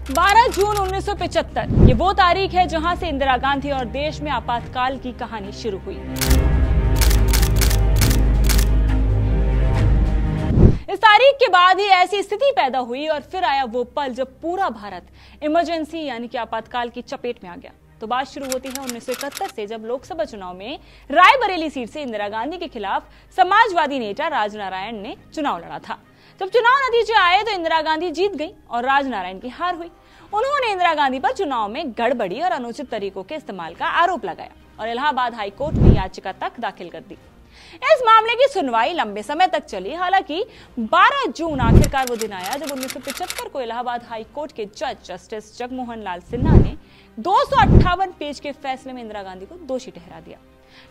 12 जून 1975 ये वो तारीख है जहां से इंदिरा गांधी और देश में आपातकाल की कहानी शुरू हुई। इस तारीख के बाद ही ऐसी स्थिति पैदा हुई और फिर आया वो पल जब पूरा भारत इमरजेंसी यानी कि आपातकाल की चपेट में आ गया। तो बात शुरू होती है 1971 से, जब लोकसभा चुनाव में रायबरेली सीट से इंदिरा गांधी के खिलाफ समाजवादी नेता राजनारायण ने चुनाव लड़ा था। जब चुनाव नतीजे आए तो इंदिरा गांधी जीत गई और राजनारायण की हार हुई। उन्होंने इंदिरा गांधी पर चुनाव में गड़बड़ी और अनुचित तरीकों के इस्तेमाल का आरोप लगाया और इलाहाबाद हाई कोर्ट में याचिका तक दाखिल कर दी। इस मामले की सुनवाई लंबे समय तक चली। हालांकि 12 जून आखिरकार वो दिन आया जब 1975 को इलाहाबाद हाई कोर्ट के जज जस्टिस जगमोहन लाल सिन्हा ने 258 पेज के फैसले में इंदिरा गांधी को दोषी ठहरा दिया।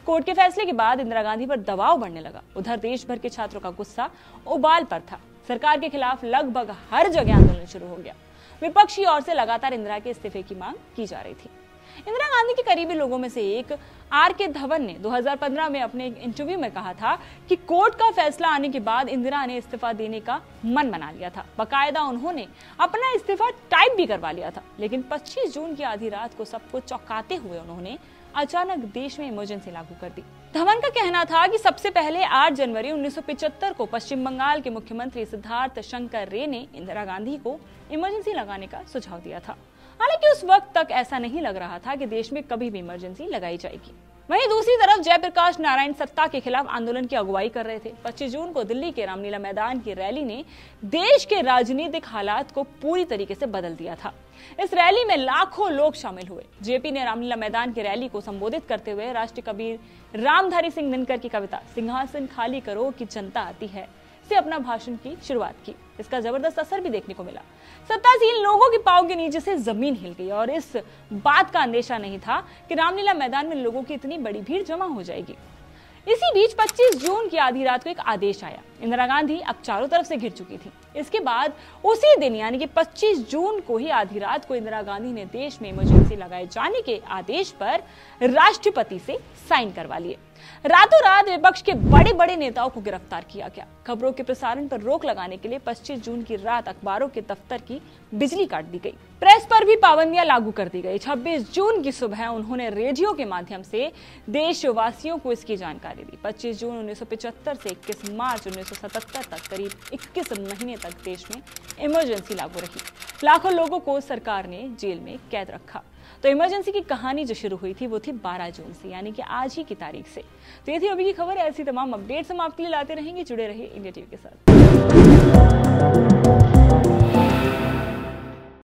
कोर्ट के फैसले के बाद इंदिरा गांधी पर दबाव बढ़ने लगा। उधर देश भर के छात्रों का गुस्सा उबाल पर था। सरकार के खिलाफ लगभग हर जगह आंदोलन शुरू हो गया। विपक्षी ओर से लगातार इंदिरा के इस्तीफे की मांग की जा रही थी। इंदिरा गांधी के करीबी लोगों में से एक आर.के. धवन ने 2015 में अपने एक इंटरव्यू में कहा था कि कोर्ट का फैसला आने के बाद इंदिरा ने इस्तीफा देने का मन बना लिया था। बकायदा उन्होंने अपना इस्तीफा टाइप भी करवा लिया था। लेकिन 25 जून की आधी रात को सबको चौंकाते हुए उन्होंने अचानक देश में इमरजेंसी लागू कर दी। धवन का कहना था कि सबसे पहले 8 जनवरी 1975 को पश्चिम बंगाल के मुख्यमंत्री सिद्धार्थ शंकर रे ने इंदिरा गांधी को इमरजेंसी लगाने का सुझाव दिया था। हालांकि उस वक्त तक ऐसा नहीं लग रहा था कि देश में कभी भी इमरजेंसी लगाई जाएगी। वहीं दूसरी तरफ जयप्रकाश नारायण सत्ता के खिलाफ आंदोलन की अगुवाई कर रहे थे। 25 जून को दिल्ली के रामलीला मैदान की रैली ने देश के राजनीतिक हालात को पूरी तरीके से बदल दिया था। इस रैली में लाखों लोग शामिल हुए। जेपी ने रामलीला मैदान की रैली को संबोधित करते हुए राष्ट्रीय कबीर रामधारी सिंह दिनकर की कविता सिंहासन खाली करो कि जनता आती है से अपना भाषण की शुरुआत की। इसका जबरदस्त असर भी देखने को मिला। सत्तासीन लोगों के पांव के नीचे से जमीन हिल गई और इस बात का अंदेशा नहीं था कि रामलीला मैदान में लोगों की इतनी बड़ी भीड़ जमा हो जाएगी। इसी बीच 25 जून की आधी रात को एक आदेश आया। इंदिरा गांधी अब चारों तरफ से घिर चुकी थी। इसके बाद उसी दिन यानी कि 25 जून को ही आधी रात को इंदिरा गांधी ने देश में इमरजेंसी लगाए जाने के आदेश पर राष्ट्रपति से साइन करवा लिए। रातों रात विपक्ष के बड़े बड़े नेताओं को गिरफ्तार किया गया। खबरों के प्रसारण पर रोक लगाने के लिए 25 जून की रात अखबारों के दफ्तर की बिजली काट दी गई। प्रेस पर भी पाबंदियां लागू कर दी गई। 26 जून की सुबह उन्होंने रेडियो के माध्यम से देशवासियों को इसकी जानकारी दी। 25 जून 1975 से 21 मार्च 1977 तक करीब 21 महीने तक देश में इमरजेंसी लागू रही। लाखों लोगों को सरकार ने जेल में कैद रखा। तो इमरजेंसी की कहानी जो शुरू हुई थी वो थी 12 जून से, यानी कि आज ही की तारीख से। तो ये थी अभी की खबर। ऐसी तमाम अपडेट्स हम आपके लिए लाते रहेंगे। जुड़े रहिए इंडिया टीवी के साथ।